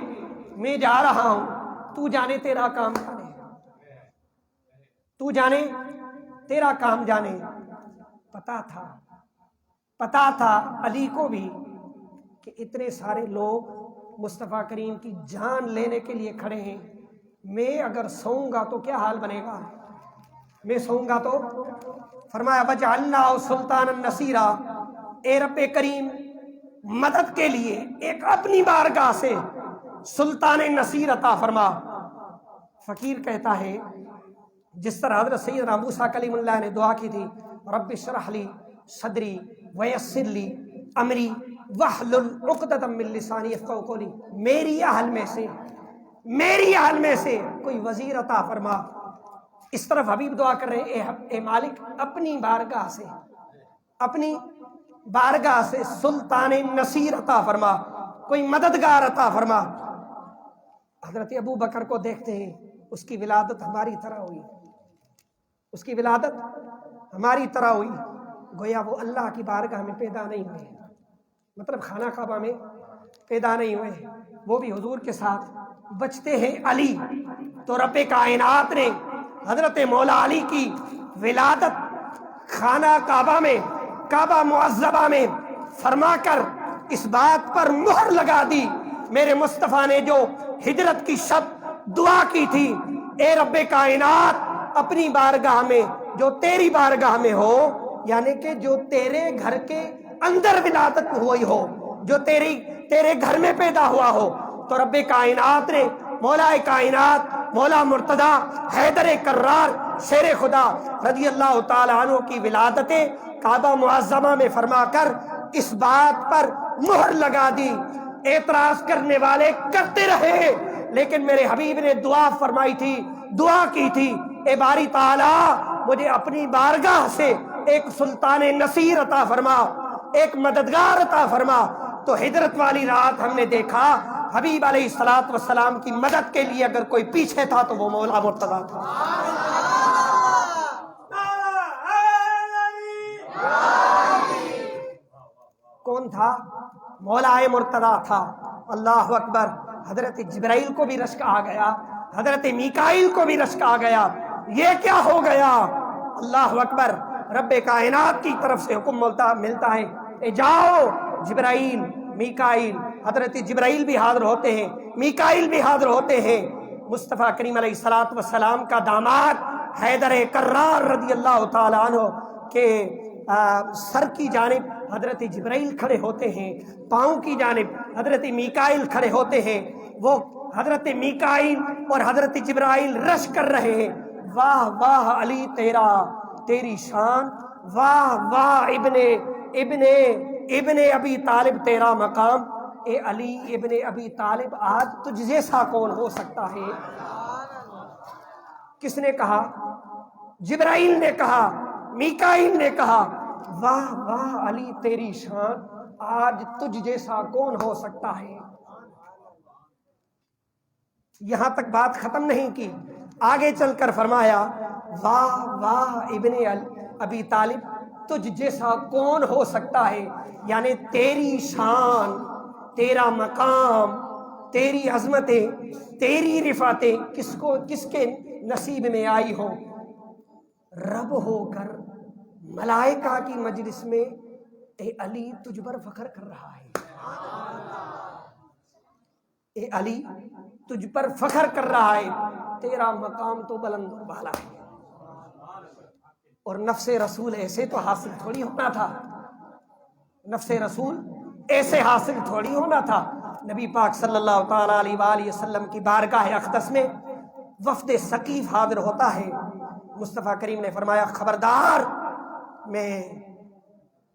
میں جا رہا ہوں، تو جانے تیرا کام جانے، تو جانے تیرا کام جانے۔ پتا تھا علی کو بھی کہ اتنے سارے لوگ مصطفیٰ کریم کی جان لینے کے لیے کھڑے ہیں، میں اگر سوؤں گا تو کیا حال بنے گا؟ میں سوؤں گا تو؟ فرمایا وجعلنا سلطانا نصیرا، اے رب کریم مدد کے لیے ایک اپنی بارگاہ سے سلطان نصیر عطا فرما۔ فقیر کہتا ہے جس طرح حضرت سیدنا موسیٰ کلیم اللہ نے دعا کی تھی رب اشرح لی صدری ویسر لی امری واحلل عقدۃ من لسانی یفقہوا قولی، میری اہل میں سے کوئی وزیر عطا فرما۔ اس طرف حبیب دعا کر رہے ہیں اے مالک اپنی بارگاہ سے سلطان نصیر عطا فرما، کوئی مددگار عطا فرما۔ حضرت ابو بکر کو دیکھتے ہیں، اس کی ولادت ہماری طرح ہوئی، گویا وہ اللہ کی بارگاہ میں پیدا نہیں ہوئے، مطلب خانہ کعبہ میں پیدا نہیں ہوئے، وہ بھی حضور کے ساتھ بچتے ہیں علی۔ تو رب کائنات نے حضرت مولا علی کی ولادت خانہ کعبہ میں، کعبہ معظمہ میں فرما کر اس بات پر مہر لگا دی۔ میرے مصطفیٰ نے جو ہجرت کی شب دعا کی تھی، اے رب کائنات اپنی بارگاہ میں جو تیری بارگاہ میں ہو، یعنی کہ جو تیرے گھر کے اندر ولادت ہوئی ہو، جو تیرے گھر میں پیدا ہوا ہو، تو رب کائنات نے مولا کائنات مولا مرتضی حیدر کرار شیر خدا رضی اللہ تعالی عنہ کی ولادت کعبہ معظمہ میں فرما کر اس بات پر مہر لگا دی۔ اعتراض کرنے والے کرتے رہے، لیکن میرے حبیب نے دعا فرمائی تھی، دعا کی تھی، اے باری تعالی مجھے اپنی بارگاہ سے ایک سلطان نصیر عطا فرما، ایک مددگار عطا فرما۔ تو ہجرت والی رات ہم نے دیکھا حبیب علیہ الصلوۃ والسلام کی مدد کے لیے اگر کوئی پیچھے تھا تو وہ مولا مرتضیٰ تھا۔ کون تھا؟ مولا مرتضیٰ تھا۔ اللہ اکبر۔ حضرت جبرائیل کو بھی رشک آ گیا، حضرت میکائیل کو بھی رشک آ گیا، یہ کیا ہو گیا؟ اللہ اکبر، رب کائنات کی طرف سے حکم ملتا ہے اے جاؤ جبرائیل میکائیل، حضرت جبرائیل بھی حاضر ہوتے ہیں، میکائیل بھی حاضر ہوتے ہیں۔ مصطفیٰ کریم علیہ الصلوۃ والسلام کا داماد حیدر کرار رضی اللہ تعالیٰ عنہ کے سر کی جانب حضرت جبرائیل کھڑے ہوتے ہیں، پاؤں کی جانب حضرت میکائیل کھڑے ہوتے ہیں۔ وہ حضرت میکائیل اور حضرت جبرائیل رش کر رہے ہیں، واہ واہ علی تیری شان، واہ واہ ابن ابی طالب تیرا مقام، اے علی ابن ابی طالب آج تجھ جیسا کون ہو سکتا ہے؟ کس نے کہا؟ جبرائیل نے کہا، میکائیل نے کہا، واہ واہ علی تیری شان، آج تجھ جیسا کون ہو سکتا ہے؟ یہاں تک بات ختم نہیں کی، آگے چل کر فرمایا واہ واہ ابن ابی طالب تجھ جیسا کون ہو سکتا ہے، یعنی تیری شان، تیرا مقام، تیری عظمتیں، تیری رفعتیں کس کے نصیب میں آئی ہو؟ رب ہو کر ملائکہ کی مجلس میں اے علی تجھ پر فخر کر رہا ہے، اے علی تجھ پر فخر کر رہا ہے، تیرا مقام تو بلند و بالا ہے۔ اور نفس رسول ایسے تو حاصل تھوڑی ہونا تھا، نفس رسول ایسے حاصل تھوڑی ہونا تھا۔ نبی پاک صلی اللہ تعالیٰ علیہ وآلہ وسلم کی بارگاہ اقدس میں وفد ثقیف حاضر ہوتا ہے۔ مصطفیٰ کریم نے فرمایا خبردار، میں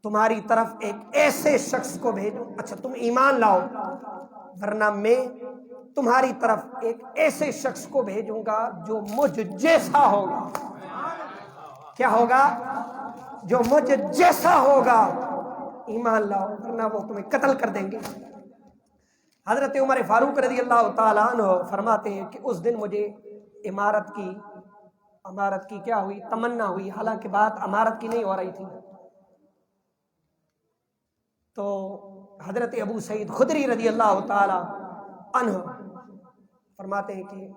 تمہاری طرف ایک ایسے شخص کو بھیجوں، اچھا تم ایمان لاؤ، ورنہ میں تمہاری طرف ایک ایسے شخص کو بھیجوں گا جو مجھ جیسا ہوگا۔ کیا ہوگا؟ جو مجھ جیسا ہوگا، ایمان لاؤ ورنہ وہ تمہیں قتل کر دیں گے۔ حضرت عمر فاروق رضی اللہ تعالیٰ عنہ فرماتے ہیں کہ اس دن مجھے امارت کی کیا ہوئی؟ تمنا ہوئی، حالانکہ بات امارت کی نہیں ہو رہی تھی۔ تو حضرت ابو سعید خدری رضی اللہ تعالیٰ عنہ فرماتے ہیں کہ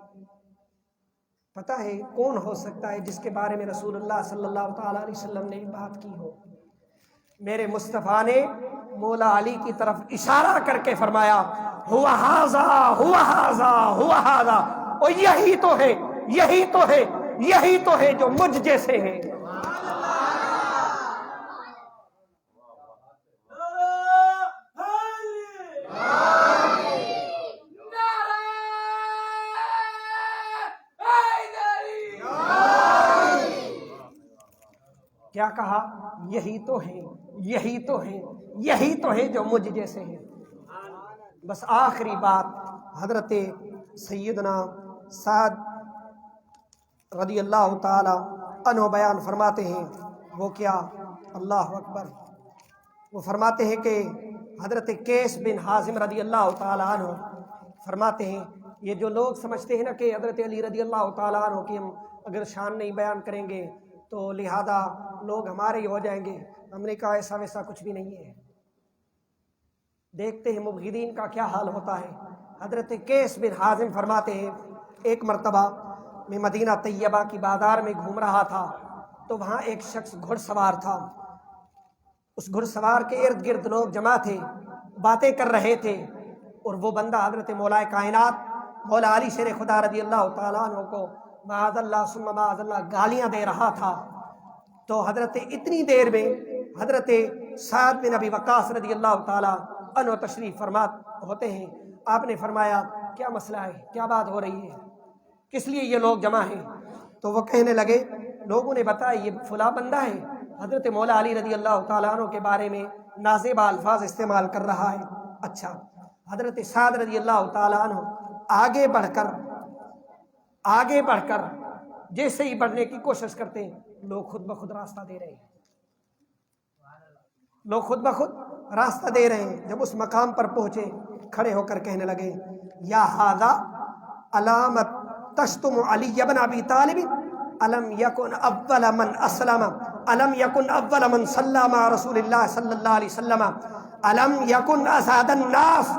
پتہ ہے کون ہو سکتا ہے جس کے بارے میں رسول اللہ صلی اللہ تعالیٰ علیہ وسلم نے بات کی ہو؟ میرے مصطفیٰ نے مولا علی کی طرف اشارہ کر کے فرمایا ہوا ھذا ہوا ھذا ہوا ھذا، اور یہی تو ہے، یہی تو ہے، یہی تو ہے جو مجھ جیسے ہیں۔ کیا کہا؟ یہی تو ہے، یہی تو ہے، یہی تو ہے جو مجھ جیسے ہیں۔ بس آخری بات حضرت سیدنا سعد رضی اللہ تعالی عنہ بیان فرماتے ہیں، وہ کیا؟ اللہ اکبر، وہ فرماتے ہیں کہ حضرت قیس بن حازم رضی اللہ تعالی عنہ فرماتے ہیں، یہ جو لوگ سمجھتے ہیں نا کہ حضرت علی رضی اللہ تعالی عنہ کی ہم اگر شان نہیں بیان کریں گے تو لہذا لوگ ہمارے ہی ہو جائیں گے، ہم نے کہا ایسا ویسا کچھ بھی نہیں ہے۔ دیکھتے ہیں مبغضین کا کیا حال ہوتا ہے۔ حضرت قیس بن حازم فرماتے ہیں ایک مرتبہ میں مدینہ طیبہ کی بازار میں گھوم رہا تھا تو وہاں ایک شخص گھڑ سوار تھا، اس گھڑ سوار کے ارد گرد لوگ جمع تھے، باتیں کر رہے تھے، اور وہ بندہ حضرت مولا کائنات مولا علی شیر خدا رضی اللہ تعالیٰ عنہ کو معاذ اللہ ثم معاذ اللہ گالیاں دے رہا تھا۔ تو حضرت اتنی دیر میں حضرت سعد بن ابی وقاص رضی اللہ تعالیٰ عنہ تشریف فرما ہوتے ہیں۔ آپ نے فرمایا کیا مسئلہ ہے، کیا بات ہو رہی ہے، کس لیے یہ لوگ جمع ہیں؟ تو وہ کہنے لگے، لوگوں نے بتایا یہ فلاں بندہ ہے، حضرت مولا علی رضی اللہ تعالیٰ عنہ کے بارے میں نازیبا الفاظ استعمال کر رہا ہے۔ اچھا، حضرت سعد رضی اللہ تعالیٰ عنہ آگے بڑھ کر جیسے ہی بڑھنے کی کوشش کرتے ہیں، لوگ خود بخود راستہ دے رہے ہیں، لوگ خود بخود راستہ دے رہے ہیں۔ جب اس مقام پر پہنچے، کھڑے ہو کر کہنے لگے یا ھذا علامت تشتم علی بن ابی طالب الم یکن اول من اسلم الم یکن اول من صلی مع رسول اللہ صلی اللہ علیہ وسلم الم یکن اسعد الناس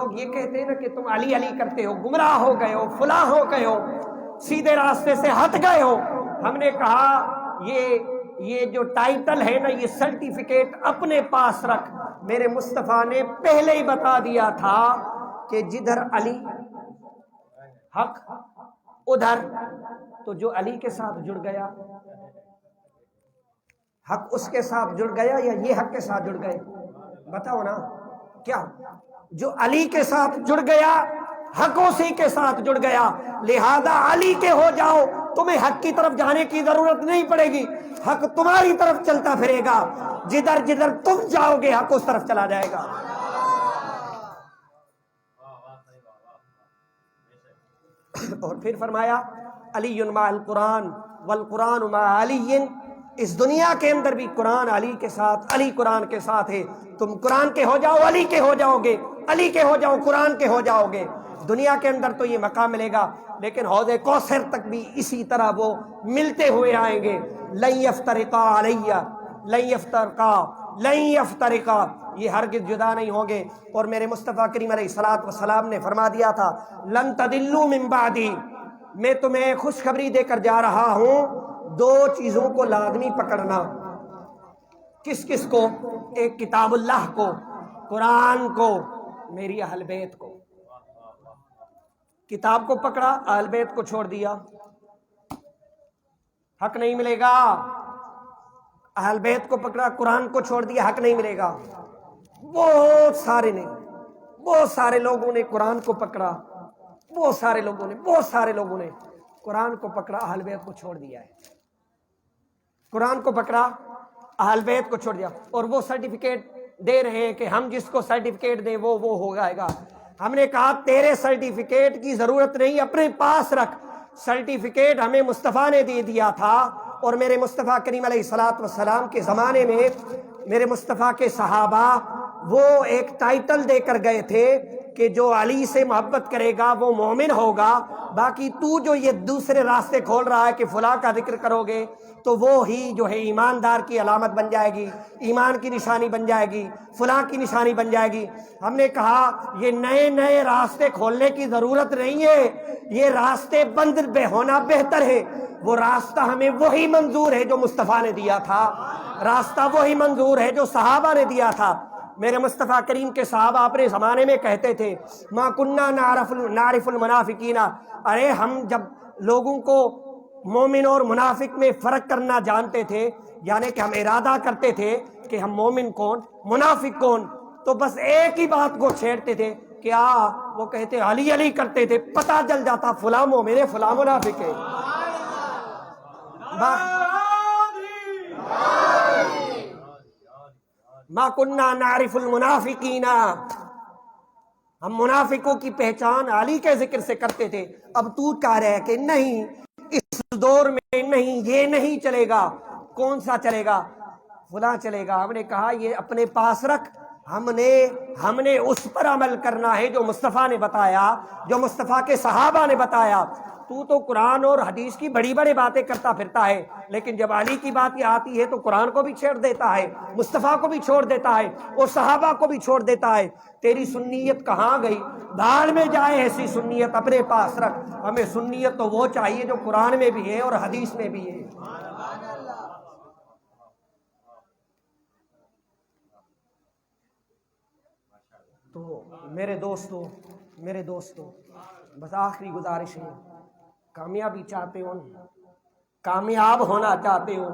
لوگ یہ کہتے ہیں نا کہ تم علی علی کرتے ہو، گمراہ ہو گئے ہو، فلاں ہو گئے ہو، سیدھے راستے سے ہٹ گئے ہو. ہم نے کہا یہ جو ٹائٹل ہے نا، یہ سرٹیفکیٹ اپنے پاس رکھ. میرے مصطفیٰ نے پہلے ہی بتا دیا تھا کہ جدھر علی حق ادھر، تو جو علی کے ساتھ جڑ گیا حق اس کے ساتھ جڑ گیا یا یہ حق کے ساتھ جڑ گئے؟ بتاؤ نا. کیا جو علی کے ساتھ جڑ گیا حق اسی کے ساتھ جڑ گیا، لہذا علی کے ہو جاؤ، تمہیں حق کی طرف جانے کی ضرورت نہیں پڑے گی، حق تمہاری طرف چلتا پھرے گا، جدھر جدھر تم جاؤ گے حق اس طرف چلا جائے گا. اور پھر فرمایا علی مع القرآن والقرآن مع علی. اس دنیا کے اندر بھی قرآن علی کے ساتھ، علی قرآن کے ساتھ ہے. تم قرآن کے ہو جاؤ علی کے ہو جاؤ گے، علی کے ہو جاؤ قرآن کے ہو جاؤ گے. دنیا کے اندر تو یہ مقام ملے گا، لیکن حوض کوثر تک بھی اسی طرح وہ ملتے ہوئے آئیں گے. لن یفترقا علیہ، لن یفترقا، لن یفترقا، یہ ہرگز جدا نہیں ہوں گے. اور میرے مصطفیٰ کریم علیہ الصلوۃ والسلام نے فرما دیا تھا لن تضلوا من بعدی، میں تمہیں خوشخبری دے کر جا رہا ہوں، دو چیزوں کو لازمی پکڑنا. کس کس کو؟ ایک کتاب اللہ کو، قرآن کو، میری اہل بیت کو. کتاب کو پکڑا، اہل بیت کو چھوڑ دیا، حق نہیں ملے گا. اہل بیت کو پکڑا، قرآن کو چھوڑ دیا، حق نہیں ملے گا. بہت سارے لوگوں نے قرآن کو پکڑا، بہت سارے لوگوں نے قرآن کو پکڑا، اہل بیت کو چھوڑ دیا ہے. قرآن کو پکڑا، اہل بیت کو چھوڑ دیا، اور وہ سرٹیفکیٹ دے رہے ہیں کہ ہم جس کو سرٹیفکیٹ دیں وہ ہو جائے گا. ہم نے کہا تیرے سرٹیفکیٹ کی ضرورت نہیں، اپنے پاس رکھ. سرٹیفکیٹ ہمیں مصطفیٰ نے دے دیا تھا، اور میرے مصطفیٰ کریم علیہ الصلوۃ والسلام کے زمانے میں میرے مصطفیٰ کے صحابہ وہ ایک ٹائٹل دے کر گئے تھے کہ جو علی سے محبت کرے گا وہ مومن ہوگا. باقی تو جو یہ دوسرے راستے کھول رہا ہے کہ فلاں کا ذکر کرو گے تو وہ ہی جو ہے ایماندار کی علامت بن جائے گی، ایمان کی نشانی بن جائے گی، فلاں کی نشانی بن جائے گی. ہم نے کہا یہ نئے راستے کھولنے کی ضرورت نہیں ہے، یہ راستے بند ہونا بہتر ہے. وہ راستہ ہمیں وہی منظور ہے جو مصطفیٰ نے دیا تھا، راستہ وہی منظور ہے جو صحابہ نے دیا تھا. میرے مصطفیٰ کریم کے صحابہ اپنے زمانے میں کہتے تھے ما کننا نعرف المنافقین، ارے ہم جب لوگوں کو مومن اور منافق میں فرق کرنا جانتے تھے، یعنی کہ ہم ارادہ کرتے تھے کہ ہم مومن کون منافق کون، تو بس ایک ہی بات کو چھیڑتے تھے. کیا وہ کہتے علی علی کرتے تھے، پتہ چل جاتا فلاں مومن ہے فلاں منافق ہے. ما کننا نعرف المنافقین، ہم منافقوں کی پہچان علی کے ذکر سے کرتے تھے. اب تو کہہ رہے کہ نہیں، اس دور میں نہیں، یہ نہیں چلے گا. کون سا چلے گا؟ فلاں چلے گا. ہم نے کہا یہ اپنے پاس رکھ، ہم نے اس پر عمل کرنا ہے جو مصطفیٰ نے بتایا، جو مصطفیٰ کے صحابہ نے بتایا. تو قرآن اور حدیث کی بڑی باتیں کرتا پھرتا ہے، لیکن جب علی کی بات یہ آتی ہے تو قرآن کو بھی چھوڑ دیتا ہے، مصطفیٰ کو بھی چھوڑ دیتا ہے، اور صحابہ کو بھی چھوڑ دیتا ہے. تیری سنیت کہاں گئی؟ بھاڑ میں جائے ایسی سنیت، اپنے پاس رکھ. ہمیں سنیت تو وہ چاہیے جو قرآن میں بھی ہے اور حدیث میں بھی ہے. تو میرے دوستو بس آخری گزارش ہے، کامیابی چاہتے ہو، کامیاب ہونا چاہتے ہو،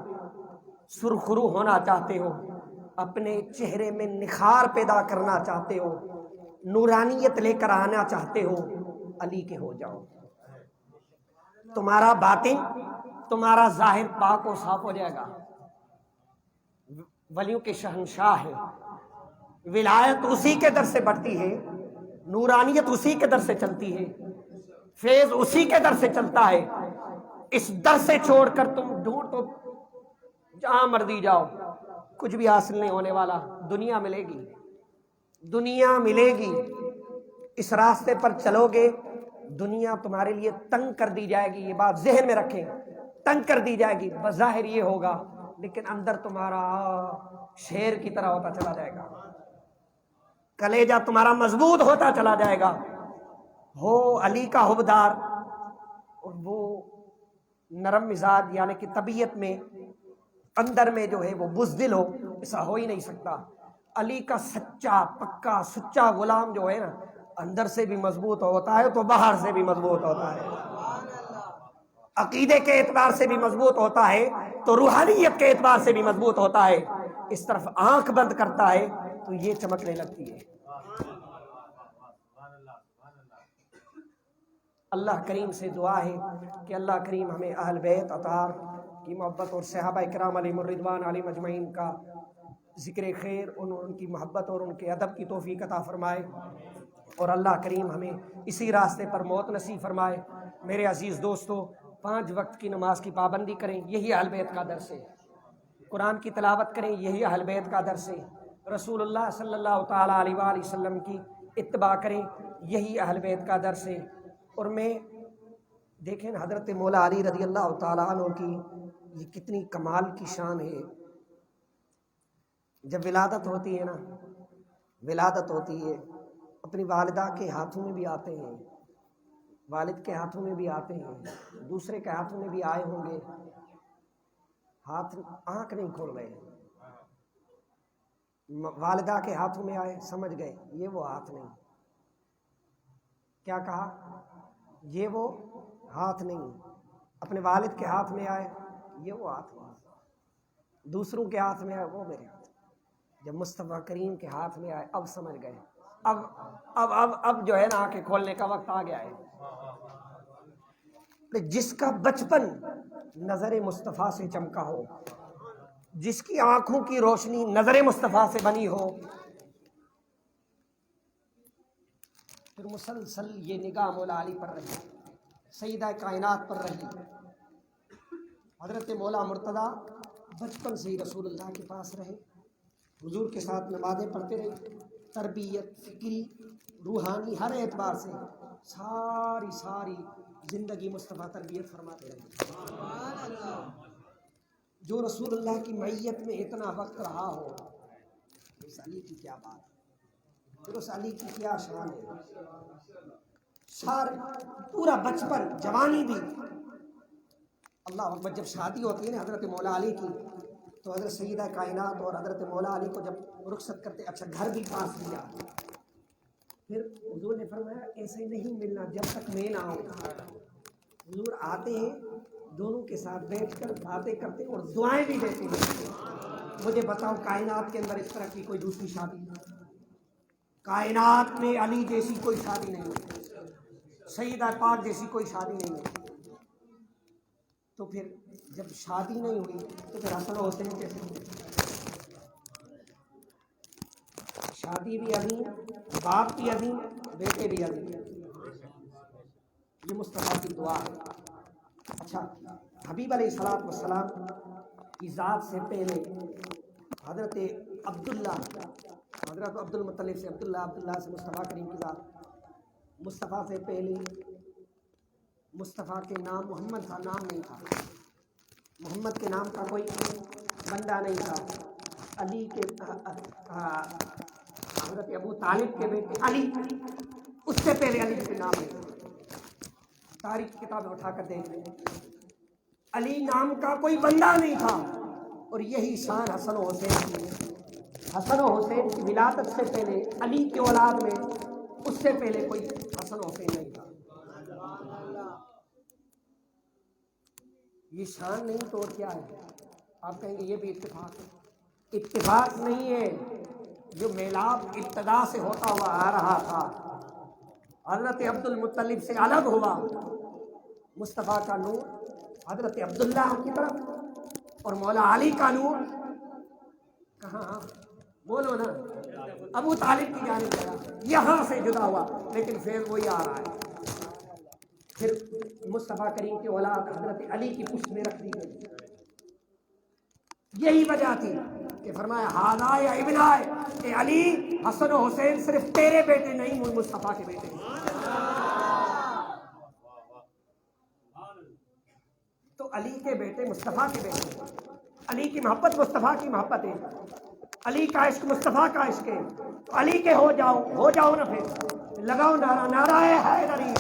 سرخرو ہونا چاہتے ہو، اپنے چہرے میں نکھار پیدا کرنا چاہتے ہو، نورانیت لے کر آنا چاہتے ہو، علی کے ہو جاؤ. تمہارا باطن، تمہارا ظاہر پاک و صاف ہو جائے گا. ولیوں کے شہنشاہ ہے، ولایت اسی کے در سے بڑھتی ہے، نورانیت اسی کے در سے چلتی ہے، فیض اسی کے در سے چلتا ہے. اس در سے چھوڑ کر تم ڈھونڈ تو جہاں مرضی جاؤ، کچھ بھی حاصل نہیں ہونے والا. دنیا ملے گی. اس راستے پر چلو گے، دنیا تمہارے لیے تنگ کر دی جائے گی. یہ بات ذہن میں رکھیں، تنگ کر دی جائے گی. بظاہر یہ ہوگا لیکن اندر تمہارا شیر کی طرح ہوتا چلا جائے گا. کلیجہ تمہارا مضبوط ہوتا چلا جائے گا. ہو علی کا حبدار اور وہ نرم مزاج، یعنی کہ طبیعت میں اندر میں جو ہے وہ بزدل ہو، ایسا ہو ہی نہیں سکتا. علی کا سچا پکا سچا غلام جو ہے نا، اندر سے بھی مضبوط ہوتا ہے تو باہر سے بھی مضبوط ہوتا ہے، عقیدے کے اعتبار سے بھی مضبوط ہوتا ہے تو روحانیت کے اعتبار سے بھی مضبوط ہوتا ہے. اس طرف آنکھ بند کرتا ہے تو یہ چمکنے لگتی ہے. اللہ کریم سے دعا ہے کہ اللہ کریم ہمیں اہل بیت اطہار کی محبت اور صحابہ کرام علیہم الرضوان علیہم اجمعین کا ذکر خیر، ان کی محبت اور ان کے ادب کی توفیق عطا فرمائے، اور اللہ کریم ہمیں اسی راستے پر موت نصیب فرمائے. میرے عزیز دوستو، 5 وقت کی نماز کی پابندی کریں، یہی اہل بیت کا درس ہے. قرآن کی تلاوت کریں، یہی اہل بیت کا درس ہے. رسول اللہ صلی اللہ تعالیٰ علیہ وآلہ وسلم کی اتباع کریں، یہی اہل بیت کا درس ہے. اور میں دیکھیں حضرت مولا علی رضی اللہ تعالیٰ عنہ کی یہ کتنی کمال کی شان ہے. جب ولادت ہوتی ہے نا، ولادت ہوتی ہے، اپنی والدہ کے ہاتھوں میں بھی آتے ہیں، والد کے ہاتھوں میں بھی آتے ہیں، دوسرے کے ہاتھوں میں بھی آئے ہوں گے، آنکھ نہیں کھول رہے ہیں. والدہ کے ہاتھوں میں آئے، سمجھ گئے یہ وہ ہاتھ نہیں. کیا کہا؟ یہ وہ ہاتھ نہیں. اپنے والد کے ہاتھ میں آئے، یہ وہ ہاتھ نہیں. دوسروں کے ہاتھ میں آئے، وہ میرے ہاتھ. جب مصطفیٰ کریم کے ہاتھ میں آئے، اب سمجھ گئے. اب جو ہے نا آنکھیں کھولنے کا وقت آ گیا ہے. جس کا بچپن نظر مصطفیٰ سے چمکا ہو، جس کی آنکھوں کی روشنی نظر مصطفیٰ سے بنی ہو، پھر مسلسل یہ نگاہ مولا علی پر رہی، سیدہ کائنات پر رہی. حضرت مولا مرتضیٰ بچپن سے ہی رسول اللہ کے پاس رہے، حضور کے ساتھ نمازیں پڑھتے رہے. تربیت فکری روحانی ہر اعتبار سے ساری زندگی مصطفیٰ تربیت فرماتے رہے. جو رسول اللہ کی معیت میں اتنا وقت رہا ہو، اس علی کی کیا بات ہے، پھر اس علی کی کیا شان ہے. پورا بچپن جوانی بھی. اللہ اکبر. جب شادی ہوتی ہے نا حضرت مولا علی کی، تو حضرت سیدہ کائنات اور حضرت مولا علی کو جب رخصت کرتے، اچھا گھر بھی پاس دیا، پھر حضور نے فرمایا ایسے نہیں ملنا جب تک میں نہ آؤں. حضور آتے ہیں، دونوں کے ساتھ بیٹھ کر باتیں کرتے اور دعائیں بھی دیتے ہیں. مجھے بتاؤ کائنات کے اندر اس طرح کی کوئی دوسری شادی نہیں، کائنات میں علی جیسی کوئی شادی نہیں ہے، سیدہ پاک جیسی کوئی شادی نہیں ہے. تو پھر جب شادی نہیں ہوئی تو پھر حسن و حسین کیسے ہوئے؟ شادی بھی عظیم، باپ بھی عظیم، بیٹے بھی عظیم. یہ مصطفیٰ کی دعا ہے. اچھا، حبیب علیہ الصلوۃ والسلام کی ذات سے پہلے حضرت عبداللہ، حضرت عبد المطلب سے عبداللہ سے مصطفیٰ کریم کی ذات. مصطفیٰ سے پہلے مصطفیٰ کے نام محمد تھا، نام نہیں تھا. محمد کے نام کا کوئی بندہ نہیں تھا. علی کے حضرت ابو طالب کے بیٹے علی، اس سے پہلے علی کے نام نہیں تھا. تاریخ کی کتابیں اٹھا کر دیکھ لیں، علی نام کا کوئی بندہ نہیں تھا. اور یہی شان حسن و حسین کی ہے. حسن و حسین کی ولادت سے پہلے علی کی اولاد میں اس سے پہلے کوئی حسن و حسین نہیں تھا. یہ شان نہیں تو کیا ہے؟ آپ کہیں گے یہ بھی اتفاق ہے. اتفاق نہیں ہے. جو میلاد ابتدا سے ہوتا ہوا آ رہا تھا، حضرت عبد المطلب سے الگ ہوا، مصطفیٰ کا نور حضرت عبداللہ کی طرف اور مولا علی کا نور کہاں؟ بولو نا، ابو طالب کی جانب گیا، یہاں سے جدا ہوا، لیکن پھر وہی آ رہا ہے. پھر مصطفیٰ کریم کی اولاد حضرت علی کی پشت میں رکھ دی گئی. یہی وجہ تھی کہ فرمایا ہاذا یا ابنائے، کہ علی حسن و حسین صرف تیرے بیٹے نہیں، مصطفیٰ کے بیٹے ہیں. تو علی کے بیٹے مصطفیٰ کے بیٹے ہیں. علی کی محبت مصطفیٰ کی محبت ہے. علی کا عشق مصطفیٰ کا عشق ہے، تو علی کے ہو جاؤ نا، پھر لگاؤ نعرہ، نعرہ حیدری،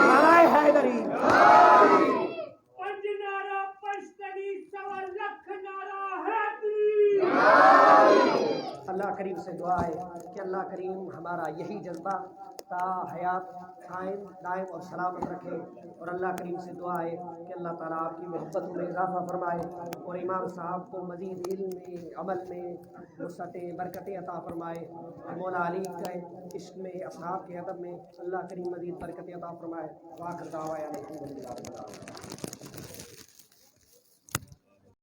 نعرہ حیدری۔ پنج نعرہ پشتنی سوا لکھ نعرہ حیدری۔ اللہ کریم سے دعا ہے کہ اللہ کریم ہمارا یہی جذبہ تا حیات قائم دائم اور سلامت رکھے، اور اللہ کریم سے دعا ہے کہ اللہ تعالیٰ آپ کی محبت میں اضافہ فرمائے، اور امام صاحب کو مزید علم میں، عمل میں وسعتیں برکتیں عطا فرمائے، اور مولا علی کے عشق میں، اصحاب کے ادب میں اللہ کریم مزید برکتیں عطا فرمائے۔ وآخر دعوانا الحمدللہ رب العالمین۔